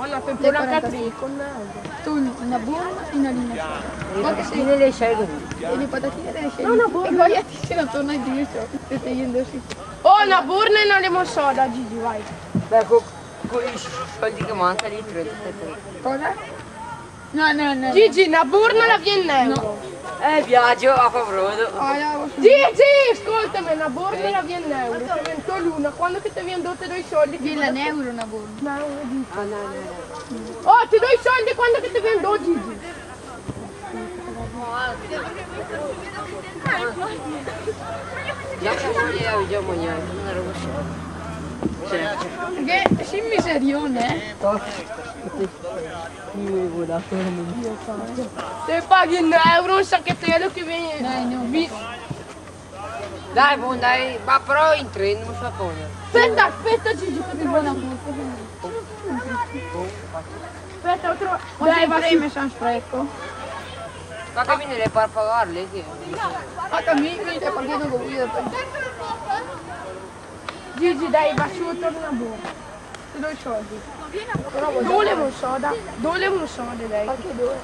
Una peperona con tu una buona e una linea soda. Quante se le scelgo? E le patatine le scegli. E poi se non torna indietro. Se te indossi. Oh, una burna e una lemon soda, Gigi, vai. Beh, con i soldi che manca lì, 30. Cosa? No. Gigi, una burna la viene in euro. Viaggio a Favrodo. Gigi, ascoltami, una burna la viene in euro. Ti vento l'una, quando che ti viene dote dei soldi? Dilla un euro una buona. Oh, ti do i soldi quando che ti viene dote, Gigi. Già che non gli avevo mangiato, non ero così. Perché sei miserione, Se paghi un euro, un sacchettello che viene. Dai, buon dai, ma però in treno non fa cosa. Aspetta Gigi, che ti buona Aspetta, ho trovato. Dai, preme San Spreco. Ma che mi deve far pagarle? Ma cammini, partendo con lui. Gigi, dai, va su, torna buona. Ti do i soldi. Dove un soda? Dove un soda, dai?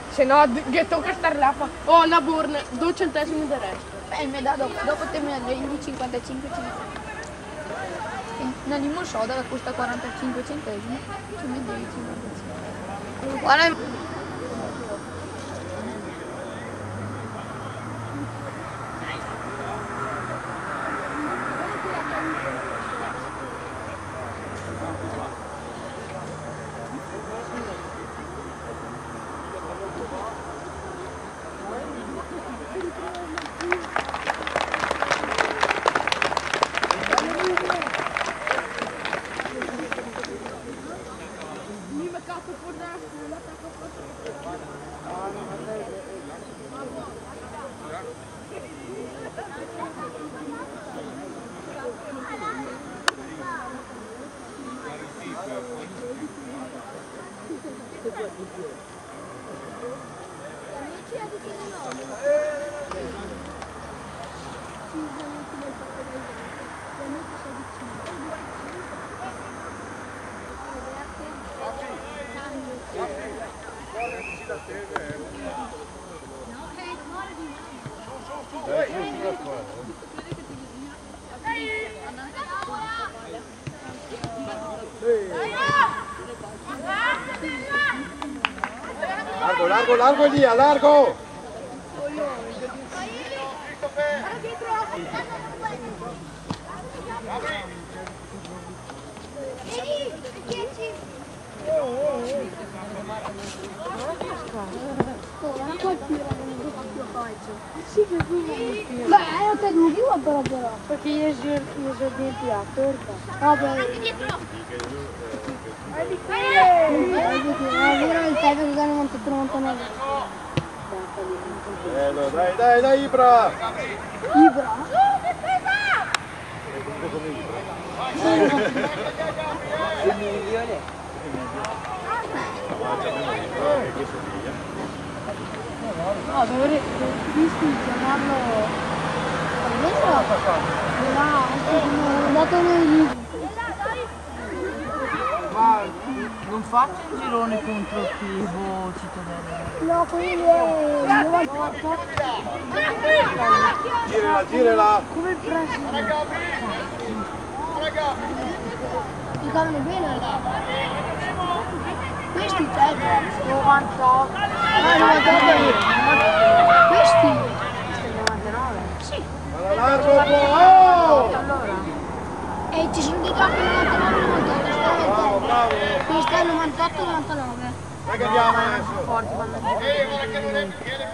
Se no, che tocca star là. Oh, una burna, 2 centesimi del resto. Mi dà dopo te me ne vendi 55 centesimi. Una limon soda che costa 45 centesimi. Ci mi devi 55. Guarda. Largo Elia, largo! Beh, non te devo dire però. Perché io sono dentro la torta. Vabbè. Vero il tempo che danno 98-99. Bello, dai, Ibra! Ibra? No, dovrei chiamarlo. No, andato lì. Ma non faccio un girone contro Chievo Cittadella. No, quelli è... Girala! Come il presto. Giocavano bene là. Questi te? 98. Ah, 98. Questi? 99. Sì. Largo un po'! Allora. E ci sono dei campi 99-98. Bravo! Questo è 98-99. Dai che andiamo adesso! Forti vanno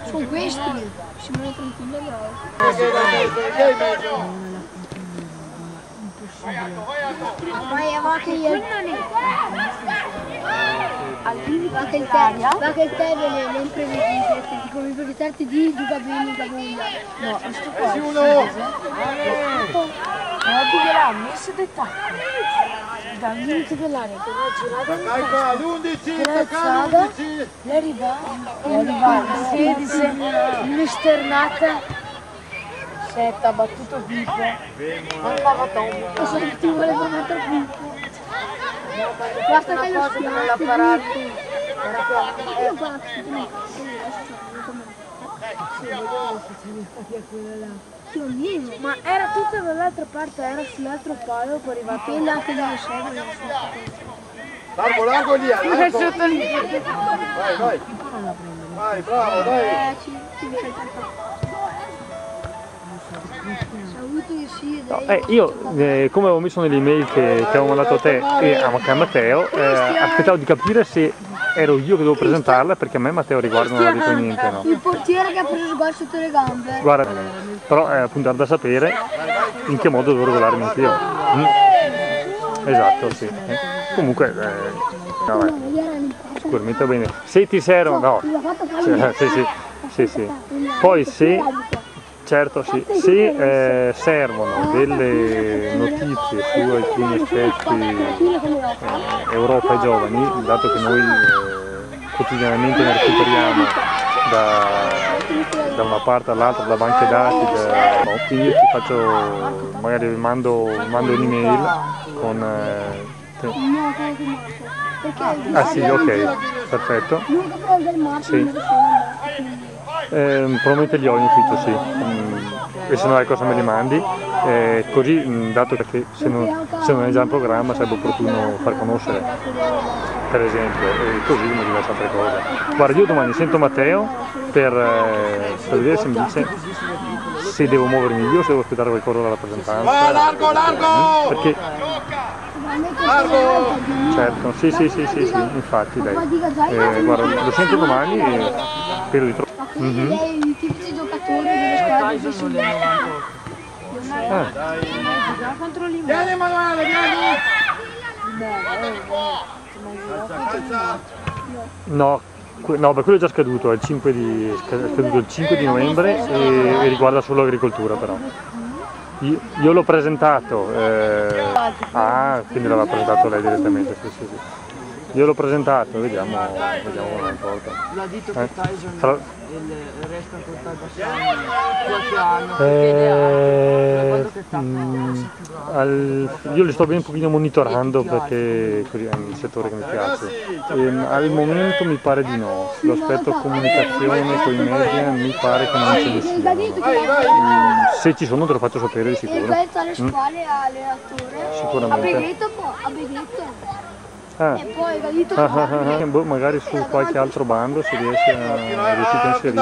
Sono questi. Siamo tranquilli bravo. Che hai messo? Vai avanti io. Va che il tè le imprevedibile, come per starti di gioca bene, gioca bene. No, questo qua. Sì, uno! Guardi che l'ha messo dettaglio. Dall'inizio dell'area che va girata. Dai qua, l'11, tocca l'11! Le arriva il 16, un'esternata. Setta, battuto Pippo. Mancava Tom. Cosa che ti voleva mettere Pippo? Basta che lo cosa che non l'ha parato. Io guardo. Ma era tutta dall'altra parte, era sull'altro palo, poi è arrivato. Quindi anche dove sei. Largo, largo lì, largo. Vai, vai. Vai, bravo, dai. No, io, come avevo messo nell'email che avevo mandato a te e anche a Matteo, aspettavo di capire se ero io che dovevo presentarla, perché a me Matteo riguardo non ha detto niente, no? Il portiere che ha preso il gol sotto le gambe. Guarda, però è appunto da sapere in che modo devo regolarmi anch'io. Esatto, sì. Comunque, no, sicuramente va bene. Se ti servono, no, sì. Poi se, certo sì, se servono delle notizie su alcuni aspetti Europa e giovani, dato che noi quotidianamente ne recuperiamo da una parte all'altra, da banche dati, quindi io ti faccio, magari mando un'email con... ah sì, ok, perfetto. Sì. Probabilmente li ho in ufficio, sì. E se no cosa me li mandi, così dato che se non è già in programma sarebbe opportuno far conoscere, per esempio, e così come diverse altre cose. Guarda, io domani sento Matteo per vedere se mi dice se devo muovermi io o se devo aspettare qualcosa dalla rappresentanza. Vai, largo, largo! Perché... Largo! Certo, sì, infatti dai. Guarda, lo sento domani e spero di trovare. I tipici giocatori delle squadre di Vieni Emanuele, vieni! Calza. No, per quello è già scaduto, è scaduto il 5 di novembre e riguarda solo l'agricoltura però. Io l'ho presentato, quindi l'aveva presentato lei direttamente, sì. Io l'ho presentato, vediamo una volta. L'ha detto che Tyson resta ancora qualche anno. Io li sto ben un pochino monitorando perché è un settore che mi piace. Al momento mi pare di no. L'aspetto comunicazione con i media mi pare che non ce ne siano. Se ci sono te lo faccio sapere di sicuro. E penso alle squadre allenatore. Sicuramente. A Beghetto. E poi Galito magari su qualche altro bando si riesce a inserirli.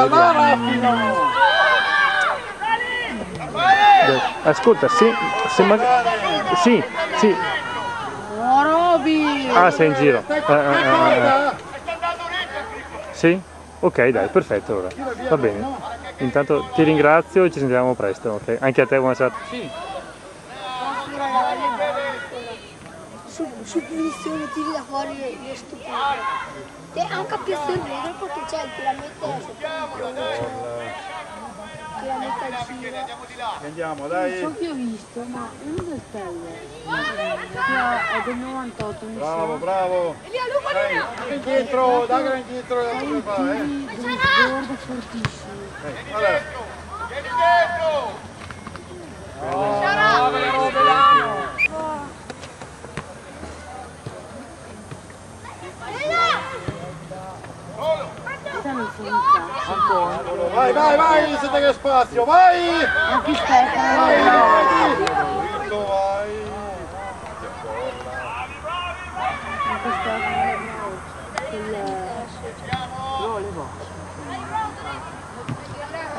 Ascolta, se magari... Sì. Ah, sei in giro. Sì? Ok, dai, perfetto allora. Va bene. Intanto ti ringrazio e ci sentiamo presto, ok? Anche a te, buona serata. Su punizione tiri da fuori le stupide. E anche a piazza il vetro perché c'è il tiramette al giro. Andiamo, dai. So che ho visto, ma uno del Stelle è del 98, mi sa. Bravo. Dai, indietro, dai indietro. Guarda fortissimo. Allora. Vai, siete che spazio, vai! Anche Stefano. Vai! Anche Stefano.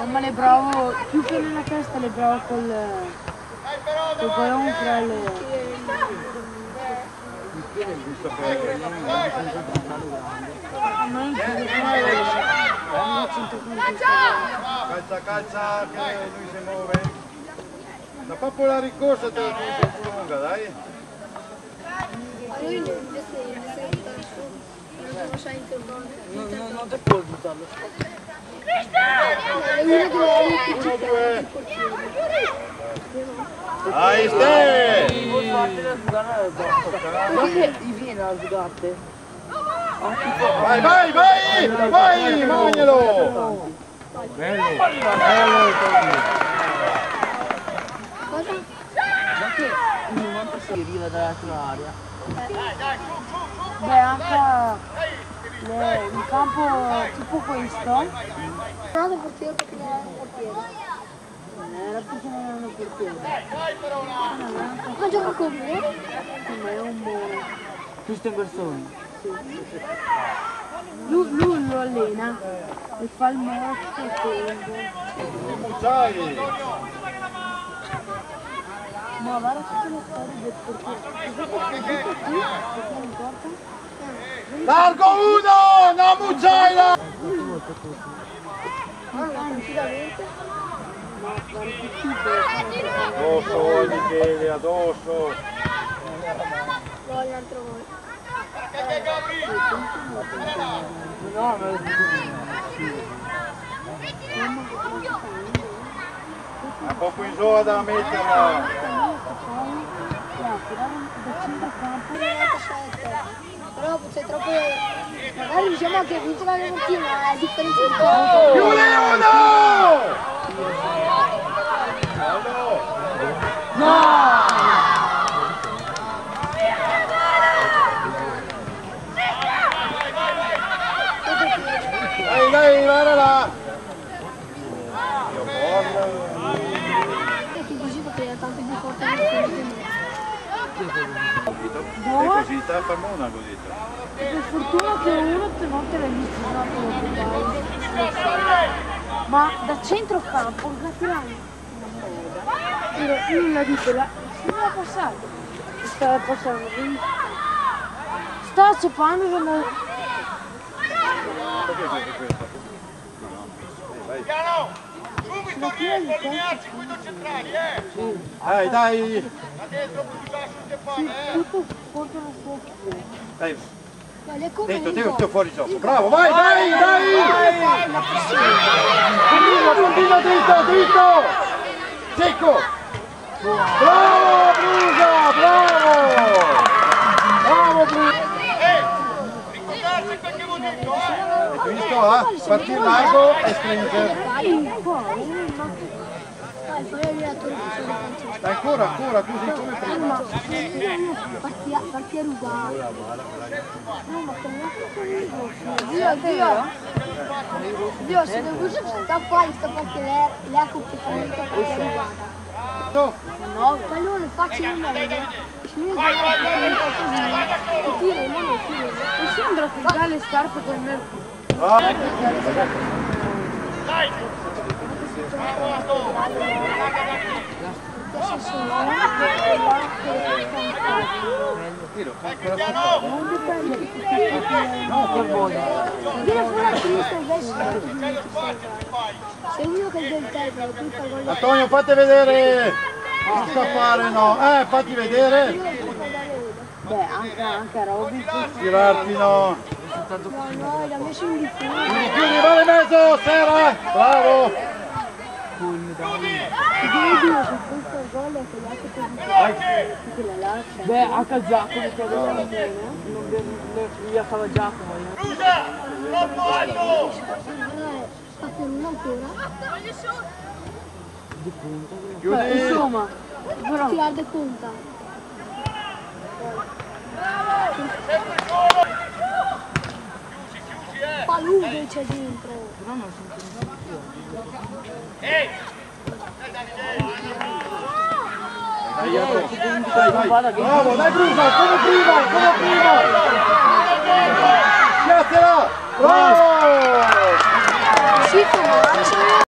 Ma le bravo, più che nella testa le bravo col pallone fra le... Calza che lui si muove. La pappola ricorsa te la tieni più lunga, dai. Non ti puoi buttarlo. Dai, Ste! Gli viene a sgatte. Vai, magnalo! Bello. Già che il 96 arriva dall'altra area. Beh, anche un campo tipo questo. Non era il portiere perché non era un portiere. Non era perché non era un portiere. Ma gioca come? Come è un buono. Questo in persona. Lui lo allena e fa il morto e tempo. Mucciai! Ma guarda tutte le storie del portiere. Largo uno! No, Mucciai! Addosso, Michele, addosso! Voglio un altro gol. Un po' più in giù da metterla! Però c'è troppo... Magari diciamo che vince la Fiorentina, è differenza di gol. Più Leono! Dai, guarda là! È così perché era tanto più forte di E così, te per una così. Per fortuna che uno non te l'hai visto, ma da centrocampo la tirare. Io la dico, si deve passare. Stava passando, quindi sta accopando come... La tira di Dai! tutto contro la sua. Dai, Ma le come dentro, fuori gioco. Bravo, vai! Continua, dritto! Secco! Bravo, Brusa! Bravo, Brusa! Hai visto, partire largo e stringere. Ancora, così come prima. Parti a rubare. Dio, se devo sta fuori, sta perché lei ha completamente parti a rubare. No, pallone facile meglio. E sembra che dà le scarpe con me. Se uno che del tempo, tutto il gol. Antonio, fate vedere! Non sta a fare, no? Fatti vedere! Beh, anche Robby. Tirarti, no! No, l'ha messo in difesa. Chiudi, va in mezzo, Sera! Bravo! Beh, anche Giacomo che aveva la bene, non gli fava Giacomo. Sta per uno ancora. Chiudi! Insomma, però... Tirare de conta. Palude c'è dentro. Vai! Bravo, dai Brusa, come prima! Schiattela! Bravo! Sì,